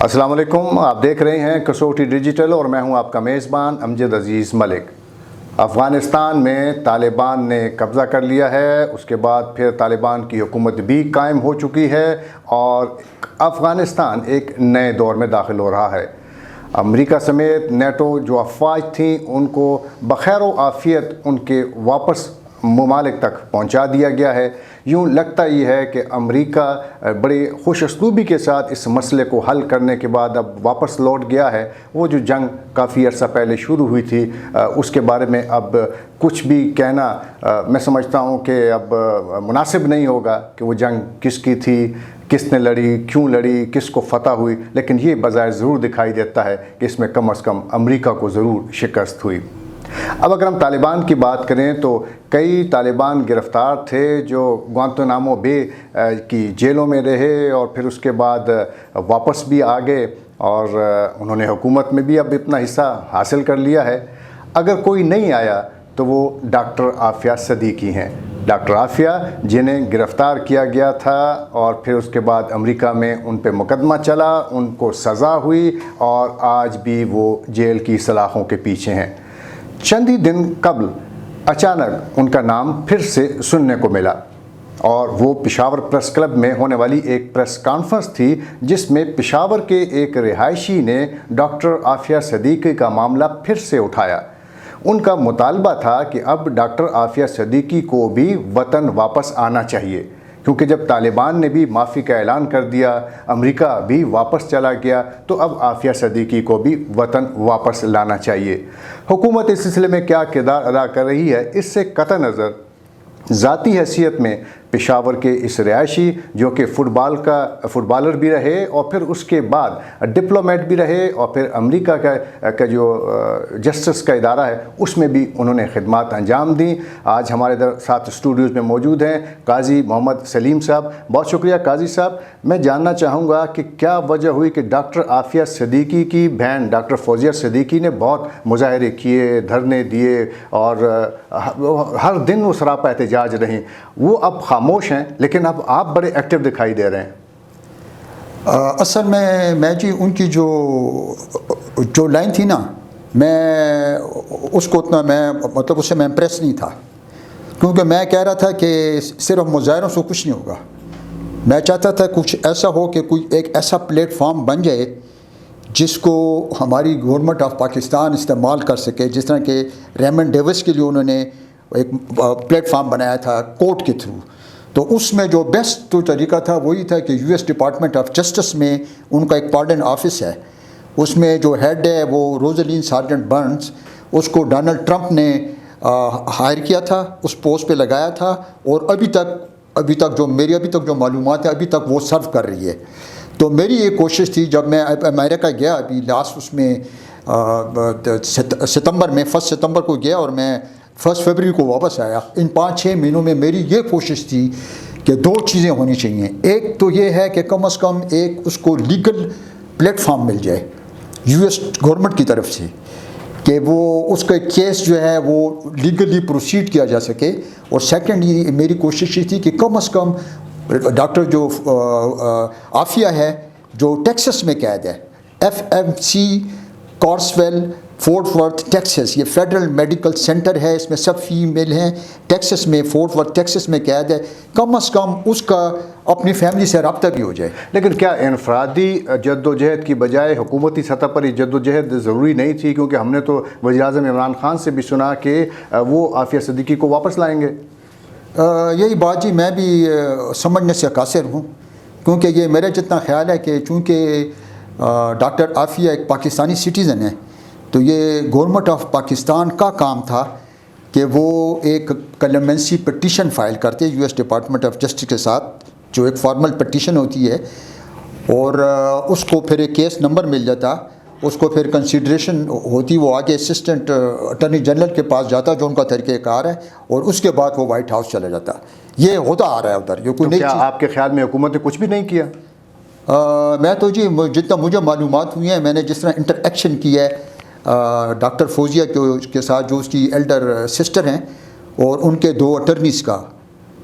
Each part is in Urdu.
السلام علیکم، آپ دیکھ رہے ہیں کسوٹی ڈیجیٹل اور میں ہوں آپ کا میزبان امجد عزیز ملک۔ افغانستان میں طالبان نے قبضہ کر لیا ہے، اس کے بعد پھر طالبان کی حکومت بھی قائم ہو چکی ہے اور افغانستان ایک نئے دور میں داخل ہو رہا ہے۔ امریکہ سمیت نیٹو جو افواج تھیں ان کو بخیر و عافیت ان کے واپس ممالک تک پہنچا دیا گیا ہے۔ یوں لگتا یہ ہے کہ امریکہ بڑی خوش اسلوبی کے ساتھ اس مسئلے کو حل کرنے کے بعد اب واپس لوٹ گیا ہے۔ وہ جو جنگ کافی عرصہ پہلے شروع ہوئی تھی اس کے بارے میں اب کچھ بھی کہنا میں سمجھتا ہوں کہ اب مناسب نہیں ہوگا کہ وہ جنگ کس کی تھی، کس نے لڑی، کیوں لڑی، کس کو فتح ہوئی، لیکن یہ بظاہر ضرور دکھائی دیتا ہے کہ اس میں کم از کم امریکہ کو ضرور شکست ہوئی۔ اب اگر ہم طالبان کی بات کریں تو کئی طالبان گرفتار تھے جو گوانتانامو بے کی جیلوں میں رہے اور پھر اس کے بعد واپس بھی آ گئے اور انہوں نے حکومت میں بھی اب اتنا حصہ حاصل کر لیا ہے۔ اگر کوئی نہیں آیا تو وہ ڈاکٹر عافیہ صدیقی ہیں۔ ڈاکٹر عافیہ جنہیں گرفتار کیا گیا تھا اور پھر اس کے بعد امریکہ میں ان پہ مقدمہ چلا، ان کو سزا ہوئی اور آج بھی وہ جیل کی سلاخوں کے پیچھے ہیں۔ چند ہی دن قبل اچانک ان کا نام پھر سے سننے کو ملا اور وہ پشاور پریس کلب میں ہونے والی ایک پریس کانفرنس تھی جس میں پشاور کے ایک رہائشی نے ڈاکٹر عافیہ صدیقی کا معاملہ پھر سے اٹھایا۔ ان کا مطالبہ تھا کہ اب ڈاکٹر عافیہ صدیقی کو بھی وطن واپس آنا چاہیے، کیونکہ جب طالبان نے بھی معافی کا اعلان کر دیا، امریکہ بھی واپس چلا گیا، تو اب عافیہ صدیقی کو بھی وطن واپس لانا چاہیے۔ حکومت اس سلسلے میں کیا کردار ادا کر رہی ہے، اس سے قطع نظر ذاتی حیثیت میں پشاور کے اس رہائشی جو کہ فٹبالر بھی رہے اور پھر اس کے بعد ڈپلومیٹ بھی رہے اور پھر امریکہ کا جو جسٹس کا ادارہ ہے اس میں بھی انہوں نے خدمات انجام دیں۔ آج ہمارے ساتھ اسٹوڈیوز میں موجود ہیں قاضی محمد سلیم صاحب۔ بہت شکریہ قاضی صاحب۔ میں جاننا چاہوں گا کہ کیا وجہ ہوئی کہ ڈاکٹر عافیہ صدیقی کی بہن ڈاکٹر فوزیہ صدیقی نے بہت مظاہرے کیے، دھرنے دیے اور ہر دن وہ سراپا احتجاج رہیں، وہ اب خاموش ہیں لیکن اب آپ بڑے ایکٹیو دکھائی دے رہے ہیں؟ اصل میں جی ان کی جو لائن تھی نا، میں اس کو اتنا اس سے میں امپریس نہیں تھا، کیونکہ میں کہہ رہا تھا کہ صرف مظاہروں سے کچھ نہیں ہوگا۔ میں چاہتا تھا کچھ ایسا ہو کہ کوئی ایک ایسا پلیٹ فارم بن جائے جس کو ہماری گورنمنٹ آف پاکستان استعمال کر سکے، جس طرح کہ ریمن ڈیوس کے لیے انہوں نے ایک پلیٹ فارم بنایا تھا کورٹ کے تھرو۔ تو اس میں جو بیسٹ جو طریقہ تھا وہی تھا کہ US ڈپارٹمنٹ آف جسٹس میں ان کا ایک پارڈن آفس ہے، اس میں جو ہیڈ ہے وہ روزلین سارجنٹ برنز، اس کو ڈونلڈ ٹرمپ نے ہائر کیا تھا، اس پوسٹ پہ لگایا تھا اور ابھی تک جو معلومات ہیں ابھی تک وہ سرو کر رہی ہے۔ تو میری یہ کوشش تھی جب میں امریکہ گیا ابھی لاسٹ اس میں ستمبر میں 1 ستمبر کو گیا اور میں 1 فروری کو واپس آیا۔ ان 5-6 مہینوں میں میری یہ کوشش تھی کہ 2 چیزیں ہونی چاہیے۔ ایک تو یہ ہے کہ کم از کم ایک اس کو لیگل پلیٹ فارم مل جائے US گورنمنٹ کی طرف سے کہ وہ اس کا کیس جو ہے وہ لیگلی پروسیڈ کیا جا سکے، اور سیکنڈ یہ میری کوشش یہ تھی کہ کم از کم ڈاکٹر جو عافیہ ہے جو ٹیکسس میں قید ہے، FMC کارسویل فورٹ ورتھ ٹیکسس، یہ فیڈرل میڈیکل سینٹر ہے، اس میں سب فیمیل ہیں، ٹیکسس میں فورٹ ورتھ ٹیکسس میں قید ہے، کم از کم اس کا اپنی فیملی سے رابطہ بھی ہو جائے۔ لیکن کیا انفرادی جد و جہد کی بجائے حکومتی سطح پر یہ جد و جہد ضروری نہیں تھی؟ کیونکہ ہم نے تو وزیر اعظم عمران خان سے بھی سنا کہ وہ عافیہ صدیقی کو واپس لائیں گے۔ یہی بات جی میں بھی سمجھنے سے قاصر ہوں، کیونکہ یہ میرا جتنا خیال ہے کہ چونکہ ڈاکٹر عافیہ ایک پاکستانی سٹیزن ہے تو یہ گورنمنٹ آف پاکستان کا کام تھا کہ وہ ایک کلیمنسی پٹیشن فائل کرتے US ڈپارٹمنٹ آف جسٹس کے ساتھ، جو ایک فارمل پٹیشن ہوتی ہے، اور اس کو پھر ایک کیس نمبر مل جاتا، اس کو پھر کنسیڈریشن ہوتی، وہ آگے اسسٹنٹ اٹارنی جنرل کے پاس جاتا جو ان کا طریقہ کار ہے، اور اس کے بعد وہ وائٹ ہاؤس چلا جاتا۔ یہ ہوتا آ رہا ہے ادھر۔ یہ کوئی کیا آپ کے خیال میں حکومت نے کچھ بھی نہیں کیا؟ میں تو جی جتنا مجھے معلومات ہوئی ہیں، میں نے جس طرح انٹریکشن کی ہے ڈاکٹر فوزیہ کے ساتھ جو اس کی ایلڈر سسٹر ہیں اور ان کے 2 اٹرنیز کا،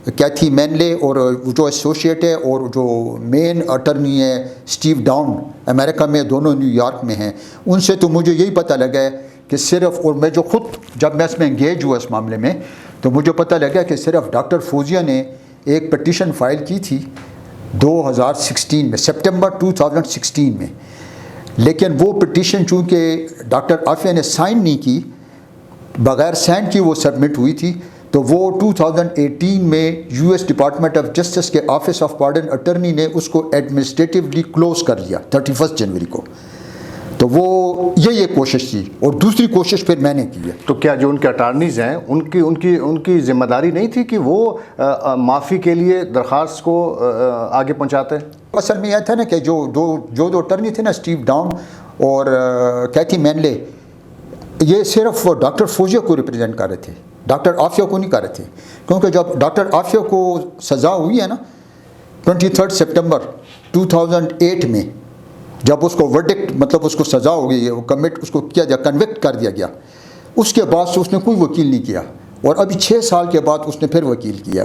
کیتھی مینلے اور جو ایسوسیٹ ہے اور جو مین اٹرنی ہے اسٹیو ڈاؤن امریکہ میں، دونوں نیو یارک میں ہیں. ان سے تو مجھے یہی پتہ لگا ہے کہ صرف، اور میں جو خود جب میں اس میں انگیج ہوا اس معاملے میں تو مجھے پتہ لگا کہ صرف ڈاکٹر فوزیہ نے ایک پٹیشن فائل کی تھی 2016 میں، سپٹمبر 2016 میں. لیکن وہ پٹیشن چونکہ ڈاکٹر عافیہ نے سائن نہیں کی، بغیر سائن کی وہ سبمٹ ہوئی تھی، تو وہ 2018 میں U S department of justice کے آفس آف پارڈن اٹرنی نے اس کو ایڈمنسٹریٹولی کلوز کر لیا 31 جنوری کو. تو وہ یہی ایک کوشش تھی، اور دوسری کوشش پھر میں نے کی ہے. تو کیا جو ان کے اٹارنیز ہیں ان کی ذمہ داری نہیں تھی کہ وہ معافی کے لیے درخواست کو آگے پہنچاتے؟ اصل میں یہ تھا نا کہ جو اٹرنی تھے نا، اسٹیو ڈاؤن اور کیتھی مینلے، یہ صرف ڈاکٹر فوزیہ کو ریپرزینٹ کر رہے تھے، ڈاکٹر عافیہ کو نہیں کر رہے تھے. کیونکہ جب ڈاکٹر عافیہ کو سزا ہوئی ہے نا 23 سپٹمبر 2008 میں، جب اس کو ورڈکٹ مطلب اس کو سزا ہو گئی، اس کو کیا گیا، کنوکٹ کر دیا گیا، اس کے بعد سے اس نے کوئی وکیل نہیں کیا، اور ابھی 6 سال کے بعد اس نے پھر وکیل کیا.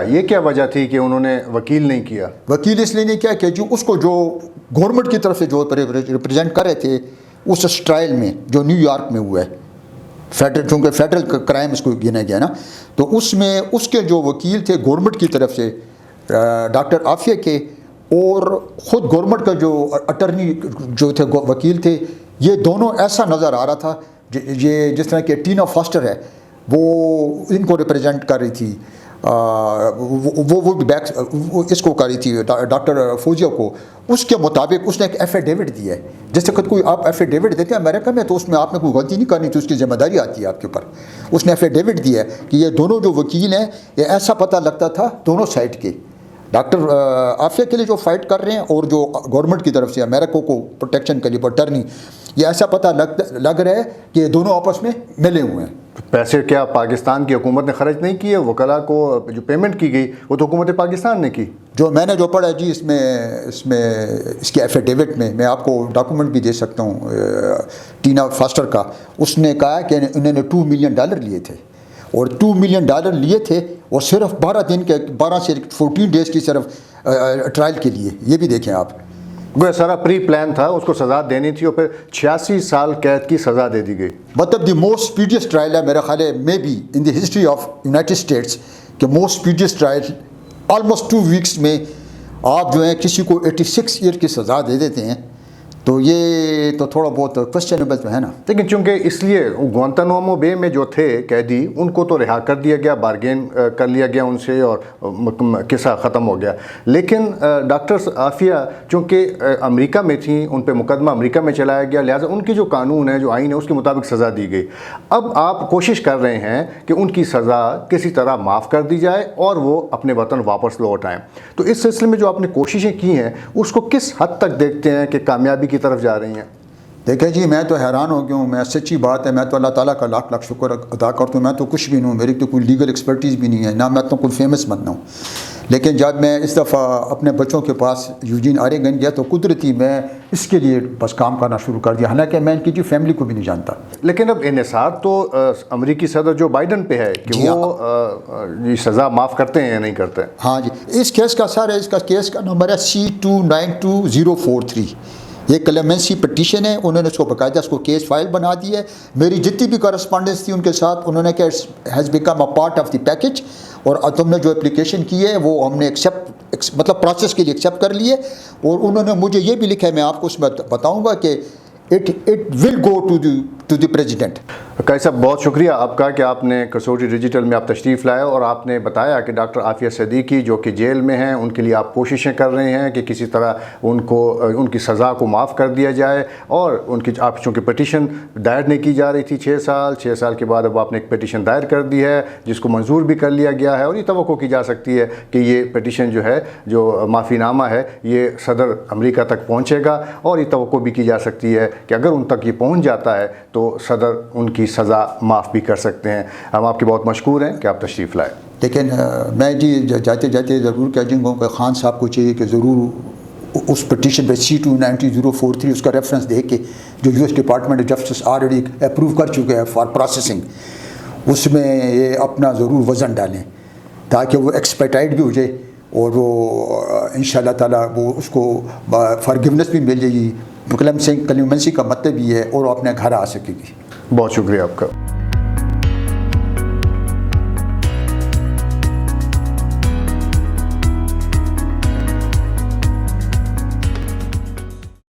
یہ کیا وجہ تھی کہ انہوں نے وکیل نہیں کیا؟ وکیل اس لیے نہیں کیا کہ جو اس کو جو گورنمنٹ کی طرف سے جو ریپرزینٹ کر رہے تھے اس ٹرائل میں جو نیو یارک میں ہوا ہے، چونکہ فیڈرل کرائم اس کو گنا گیا نا، تو اس میں اس کے جو وکیل تھے گورنمنٹ کی طرف سے ڈاکٹر عافیہ کے، اور خود گورنمنٹ کا جو اٹرنی جو تھے وکیل تھے، یہ دونوں ایسا نظر آ رہا تھا یہ جس طرح کہ ٹینا فاسٹر ہے وہ ان کو ریپرزینٹ کر رہی تھی، وہ اس کو کر رہی تھی ڈاکٹر فوزیہ کو. اس کے مطابق اس نے ایک ایفیڈیوٹ دیا ہے. جیسے کہ کوئی آپ ایفیڈیوٹ دیتے ہیں امریکہ میں تو اس میں آپ نے کوئی غلطی نہیں کرنی تو اس کی ذمہ داری آتی ہے آپ کے اوپر. اس نے ایفیڈیوٹ دیا ہے کہ یہ دونوں جو وکیل ہیں، یہ ایسا پتہ لگتا تھا دونوں سائڈ کے، ڈاکٹر عافیہ کے لیے جو فائٹ کر رہے ہیں اور جو گورنمنٹ کی طرف سے امریکہ کو پروٹیکشن کے لیے اٹرنی، یہ ایسا پتہ لگ رہا ہے کہ یہ دونوں آپس میں ملے ہوئے ہیں. پیسے کیا پاکستان کی حکومت نے خرچ نہیں کیے؟ وکلاء کو جو پیمنٹ کی گئی وہ تو حکومت پاکستان نے کی. جو میں نے پڑھا جی اس کے ایفیڈیوٹ میں آپ کو ڈاکومنٹ بھی دے سکتا ہوں ٹینا فاسٹر کا. اس نے کہا کہ انہوں نے $2 ملین لیے تھے، اور $2 ملین لیے تھے اور صرف 12 سے 14 ڈیز کی صرف ٹرائل کے لیے. یہ بھی دیکھیں آپ، وہ سارا پری پلان تھا، اس کو سزا دینی تھی اور پھر 86 سال قید کی سزا دے دی گئی. مطلب دی موسٹ اسپیڈیسٹ ٹرائل ہے میرا خیال ہے may be in the history of United States کہ most speediest trial almost 2 weeks میں آپ جو ہیں کسی کو 86 ایئر کی سزا دے دیتے ہیں، تو یہ تو تھوڑا بہت کوشچنیبل ہے نا. لیکن چونکہ اس لیے گوانتانامو بے میں جو تھے قیدی ان کو تو رہا کر دیا گیا، بارگین کر لیا گیا ان سے اور قصہ ختم ہو گیا. لیکن ڈاکٹر عافیہ چونکہ امریکہ میں تھیں، ان پہ مقدمہ امریکہ میں چلایا گیا، لہٰذا ان کی جو قانون ہے، جو آئین ہے، اس کے مطابق سزا دی گئی. اب آپ کوشش کر رہے ہیں کہ ان کی سزا کسی طرح معاف کر دی جائے اور وہ اپنے وطن واپس لوٹ آئیں. تو اس سلسلے میں جو آپ نے کوششیں کی ہیں اس کو کس حد تک دیکھتے ہیں کہ کامیابی کی طرف جا رہی ہیں؟ دیکھیں جی، میں تو حیران ہو گیا ہوں. میں سچی بات ہے، میں تو اللہ تعالیٰ کا لاکھ لاکھ شکر ادا کرتا ہوں. میں تو کچھ بھی نہیں ہوں، میری تو کوئی لیگل ایکسپرٹیز بھی نہیں ہے، نہ میں تو کوئی فیمس بننا ہوں. لیکن جب میں اس دفعہ اپنے بچوں کے پاس یوجین آریگن گیا تو قدرتی میں اس کے لیے بس کام کرنا شروع کر دیا، حالانکہ میں ان کی جی فیملی کو بھی نہیں جانتا. لیکن اب انحصار تو امریکی صدر جو بائیڈن پہ ہے کہ وہ سزا معاف کرتے ہیں یا نہیں کرتے. ہاں جی، اس کیس کا اس کا کیس کا نمبر ہے C292043. یہ کلیمنسی پٹیشن ہے، انہوں نے اس کو باقاعدہ اس کو کیس فائل بنا دی ہے. میری جتنی بھی کورسپونڈنس تھی ان کے ساتھ، انہوں نے کہا has become a part of the package, اور تم نے جو اپلیکیشن کی ہے وہ ہم نے ایکسیپٹ مطلب پروسیس کے لیے ایکسیپٹ کر لیے. اور انہوں نے مجھے یہ بھی لکھا ہے، میں آپ کو اس میں بتاؤں گا کہ it will go to the president. قائد صاحب بہت شکریہ آپ کا کہ آپ نے کسوٹی ڈیجیٹل میں آپ تشریف لائے اور آپ نے بتایا کہ ڈاکٹر عافیہ صدیقی جو کہ جیل میں ہیں ان کے لیے آپ کوششیں کر رہے ہیں کہ کسی طرح ان کی سزا کو معاف کر دیا جائے. اور ان کی آپ چونکہ پٹیشن دائر نہیں کی جا رہی تھی 6 سال کے بعد اب آپ نے ایک پٹیشن دائر کر دی ہے جس کو منظور بھی کر لیا گیا ہے. اور یہ توقع کی جا سکتی ہے کہ یہ پٹیشن جو ہے، جو معافی نامہ ہے، یہ صدر امریکہ تک پہنچے گا. اور یہ توقع بھی کی جا سکتی ہے کہ اگر ان تک یہ پہنچ جاتا ہے تو صدر ان کی سزا معاف بھی کر سکتے ہیں. ہم آپ کے بہت مشکور ہیں کہ آپ تشریف لائے. لیکن میں جی جاتے ضرور کہہ دوں گا کہ خان صاحب کو چاہیے کہ ضرور اس پٹیشن پہ C292043 اس کا ریفرنس دے کے جو US department justice already approve کر چکے ہیں فار پروسیسنگ، اس میں یہ اپنا ضرور وزن ڈالیں. تاکہ وہ ایکسپیٹائٹ بھی ہو جائے اور وہ انشاءاللہ تعالیٰ وہ اس کو فرگیونیس بھی مل جائے گی. کلیمنسی کا مطلب یہ ہے اور وہ اپنے گھر آ سکے گی. بہت شکریہ آپ کا.